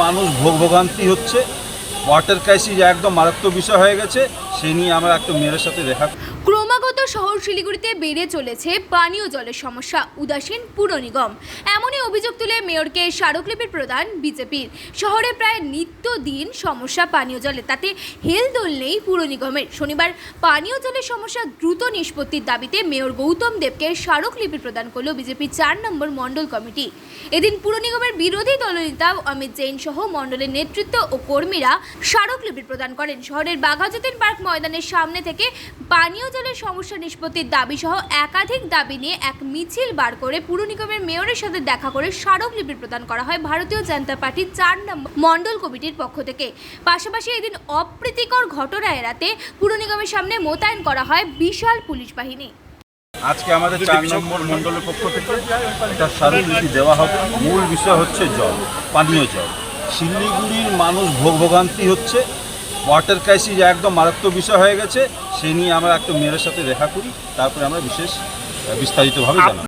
মানুষ ভোগান্তি হচ্ছে, ওয়াটার ক্রাইসিস একদম মারাত্মক বিষয় হয়ে গেছে। সেই নিয়ে আমরা একটা মেয়রের সাথে দেখা। ক্রমাগত শহর শিলিগুড়িতে বেড়ে চলেছে পানীয় জলের সমস্যা, উদাসীন পুর নিগম। এমনই অভিযোগ তুলে মেয়রকে স্মারকলিপি প্রদান বিজেপির। শহরে প্রায় নিত্যদিন সমস্যা পানীয় জলে, তাতে হেলদোল নেই পুর নিগমের। শনিবার পানীয় জলের সমস্যা দ্রুত নিষ্পত্তির দাবিতে মেয়র গৌতম দেবকে স্মারকলিপি প্রদান করল বিজেপি 4 নম্বর মণ্ডল কমিটি। এদিন পুর নিগমের বিরোধী দলনেতা অমিত জৈন সহ মণ্ডলের নেতৃত্ব ও কর্মীরা স্মারকলিপি প্রদান করেন। শহরের বাঘাযতীন পার্ক ময়দানের সামনে থেকে পানীয় জলের সমস্যা নিষ্পত্তির দাবি সহ একাধিক দাবি নিয়ে এক মিছিল বার করে পুর নিগমের মেয়রের সাথে দেখা করে স্মারকলিপি প্রদান করা হয় ভারতীয় জনতা পার্টির 4 নম্বর মণ্ডল কমিটির পক্ষ থেকে। পাশাপাশি এদিন অপ্রীতিকর ঘটনা এড়াতে পুর নিগমের সামনে মোতায়েন করা হয় বিশাল পুলিশ বাহিনী। আজকে আমাদের 4 নম্বর মণ্ডলের পক্ষ থেকে একটা স্মারকলিপি দেওয়া হবে। মূল বিষয় হচ্ছে জল, পানীয় জল। শিলিগুড়ির মানুষ ভোগান্তি হচ্ছে, ওয়াটার ক্রাইসিস একদম মারাত্মক বিষয় হয়ে গেছে। সেই নিয়ে আমরা একটা মেয়রের সাথে দেখা করি, তারপরে আমরা বিস্তারিতভাবে জানাবো।